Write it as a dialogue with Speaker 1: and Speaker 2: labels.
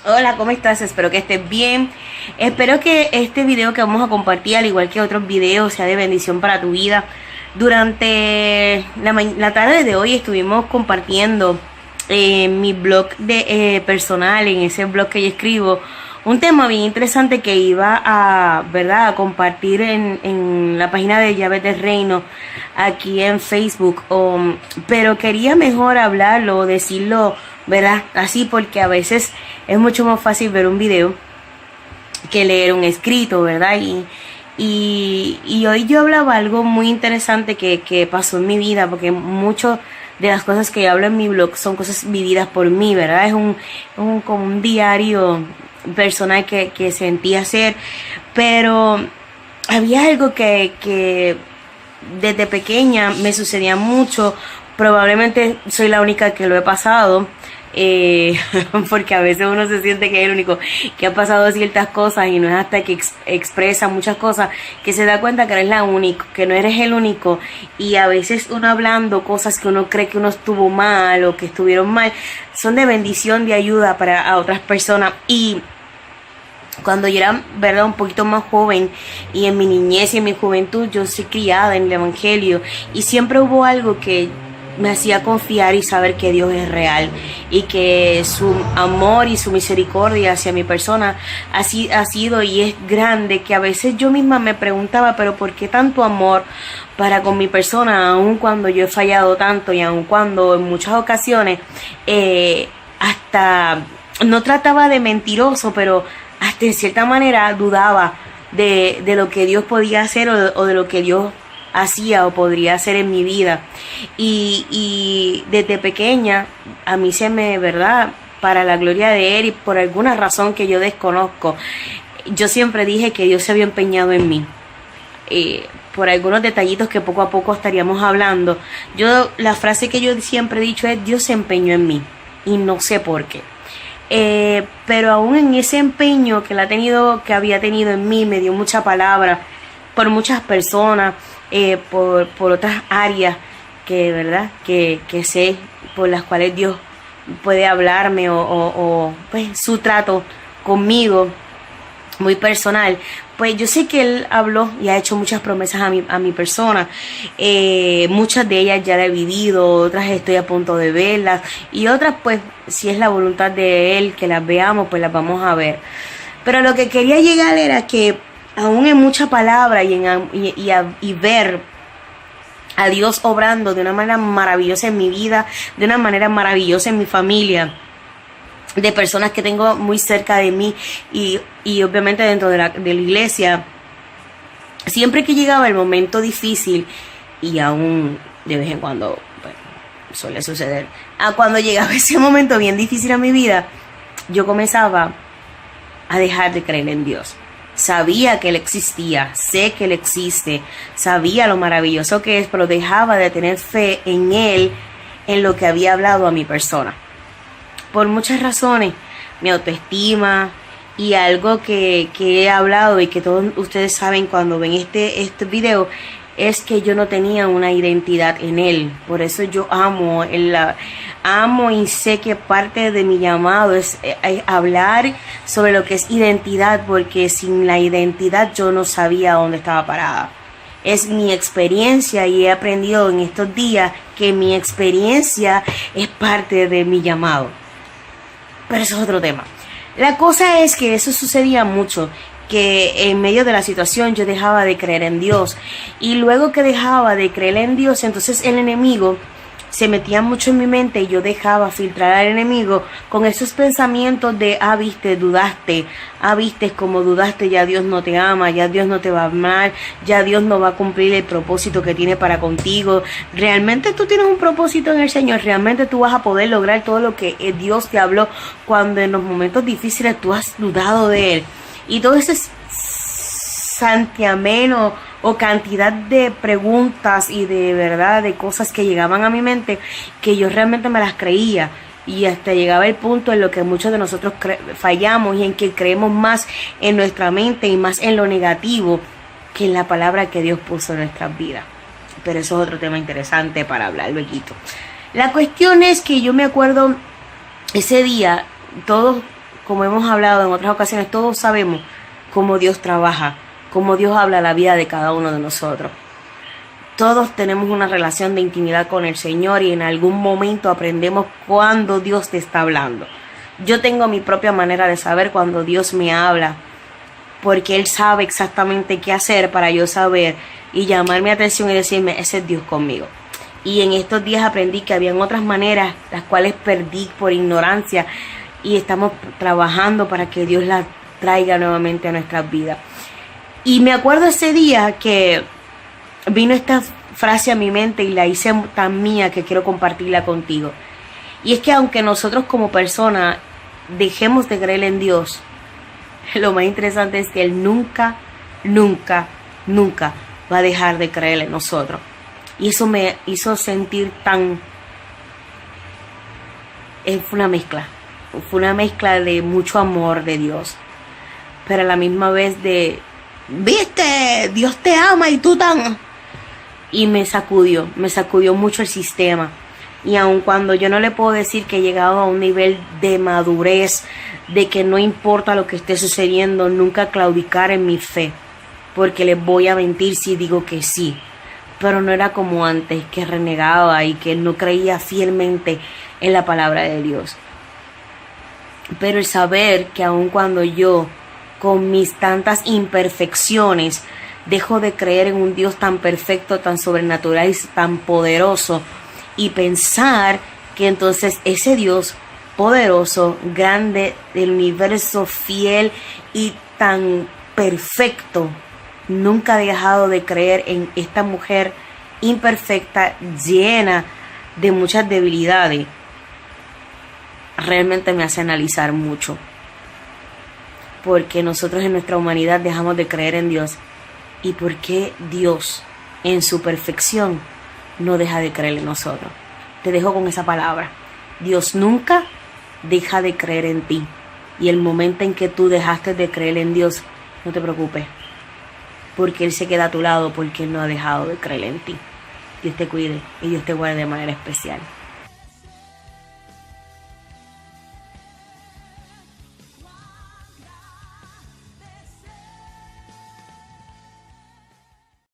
Speaker 1: Hola, ¿cómo estás? Espero que estés bien. Espero que este video que vamos a compartir, al igual que otros videos, sea de bendición para tu vida. Durante la tarde de hoy estuvimos compartiendo mi blog personal, en ese blog que yo escribo, un tema bien interesante que iba a, ¿verdad?, a compartir en la página de Llaves del Reino aquí en Facebook. Pero quería mejor hablarlo, decirlo, ¿verdad?, así, porque a veces es mucho más fácil ver un video que leer un escrito, ¿verdad? Y hoy yo hablaba algo muy interesante que pasó en mi vida, porque mucho de las cosas que yo hablo en mi blog son cosas vividas por mí, ¿verdad? Es como un diario personal que sentí hacer, pero había algo que desde pequeña me sucedía mucho. Probablemente soy la única que lo he pasado, eh, porque a veces uno se siente que es el único que ha pasado ciertas cosas, y no es hasta que expresa muchas cosas que se da cuenta que no es la única, que no eres el único. Y a veces uno hablando cosas que uno cree que uno estuvo mal o que estuvieron mal, son de bendición, de ayuda para a otras personas. Y cuando yo era, ¿verdad?, un poquito más joven, y en mi niñez y en mi juventud, yo soy criada en el Evangelio, y siempre hubo algo que me hacía confiar y saber que Dios es real, y que su amor y su misericordia hacia mi persona ha sido y es grande, que a veces yo misma me preguntaba, pero ¿por qué tanto amor para con mi persona, aun cuando yo he fallado tanto, y aun cuando en muchas ocasiones hasta no trataba de mentiroso, pero hasta en cierta manera dudaba de lo que Dios podía hacer, o de lo que Dios hacía o podría hacer en mi vida? Y desde pequeña a mí se me, ¿verdad?, para la gloria de Él, y por alguna razón que yo desconozco, yo siempre dije que Dios se había empeñado en mí. Por algunos detallitos que poco a poco estaríamos hablando, la frase que yo siempre he dicho es: Dios se empeñó en mí, y no sé por qué. Pero aún en ese empeño que había tenido en mí, me dio mucha palabra por muchas personas, por otras áreas que, ¿verdad?, que sé, por las cuales Dios puede hablarme, o pues su trato conmigo muy personal. Pues yo sé que Él habló y ha hecho muchas promesas a mi persona. Muchas de ellas ya las he vivido, otras estoy a punto de verlas, y otras, pues, si es la voluntad de Él que las veamos, pues las vamos a ver. Pero lo que quería llegar era que aún en mucha palabra y ver a Dios obrando de una manera maravillosa en mi vida, de una manera maravillosa en mi familia, de personas que tengo muy cerca de mí, y obviamente dentro de la iglesia, siempre que llegaba el momento difícil, y aún de vez en cuando, bueno, suele suceder, cuando llegaba ese momento bien difícil a mi vida, yo comenzaba a dejar de creer en Dios. Sabía que Él existía, sé que Él existe, sabía lo maravilloso que es, pero dejaba de tener fe en Él, en lo que había hablado a mi persona. Por muchas razones, mi autoestima, y algo que he hablado y que todos ustedes saben cuando ven este video, es que yo no tenía una identidad en Él. Por eso yo amo y sé que parte de mi llamado es hablar sobre lo que es identidad, porque sin la identidad yo no sabía dónde estaba parada. Es mi experiencia, y he aprendido en estos días que mi experiencia es parte de mi llamado. Pero eso es otro tema. La cosa es que eso sucedía mucho, que en medio de la situación yo dejaba de creer en Dios, y luego que dejaba de creer en Dios, entonces el enemigo se metía mucho en mi mente, y yo dejaba filtrar al enemigo con esos pensamientos de: viste, dudaste, viste como dudaste, ya Dios no te ama, ya Dios no te va a amar, ya Dios no va a cumplir el propósito que tiene para contigo. Realmente tú tienes un propósito en el Señor, realmente tú vas a poder lograr todo lo que Dios te habló, cuando en los momentos difíciles tú has dudado de Él. Y todo ese santiamén o cantidad de preguntas y de verdad de cosas que llegaban a mi mente, que yo realmente me las creía, y hasta llegaba el punto en lo que muchos de nosotros fallamos, y en que creemos más en nuestra mente y más en lo negativo que en la palabra que Dios puso en nuestras vidas. Pero eso es otro tema interesante para hablar luego. La cuestión es que yo me acuerdo ese día, todos como hemos hablado en otras ocasiones, todos sabemos cómo Dios trabaja, cómo Dios habla a la vida de cada uno de nosotros. Todos tenemos una relación de intimidad con el Señor y en algún momento aprendemos cuando Dios te está hablando. Yo tengo mi propia manera de saber cuando Dios me habla, porque Él sabe exactamente qué hacer para yo saber y llamar mi atención y decirme, ese es Dios conmigo. Y en estos días aprendí que habían otras maneras, las cuales perdí por ignorancia, y estamos trabajando para que Dios las traiga nuevamente a nuestras vidas. Y me acuerdo ese día que vino esta frase a mi mente y la hice tan mía que quiero compartirla contigo. Y es que aunque nosotros como personas dejemos de creer en Dios, lo más interesante es que Él nunca, nunca, nunca va a dejar de creer en nosotros. Y eso me hizo sentir tan... Fue una mezcla de mucho amor de Dios, pero a la misma vez de... ¿Viste? Dios te ama y tú tan... Y me sacudió mucho el sistema. Y aun cuando yo no le puedo decir que he llegado a un nivel de madurez, de que no importa lo que esté sucediendo, nunca claudicar en mi fe, porque les voy a mentir si digo que sí. Pero no era como antes, que renegaba y que no creía fielmente en la palabra de Dios. Pero el saber que aun cuando yo, con mis tantas imperfecciones, dejo de creer en un Dios tan perfecto, tan sobrenatural y tan poderoso, y pensar que entonces ese Dios poderoso, grande del universo, fiel y tan perfecto, nunca ha dejado de creer en esta mujer imperfecta, llena de muchas debilidades, realmente me hace analizar mucho. Porque nosotros en nuestra humanidad dejamos de creer en Dios. ¿Y por qué Dios, en su perfección, no deja de creer en nosotros? Te dejo con esa palabra. Dios nunca deja de creer en ti. Y el momento en que tú dejaste de creer en Dios, no te preocupes, porque Él se queda a tu lado, porque Él no ha dejado de creer en ti. Dios te cuide y Dios te guarde de manera especial.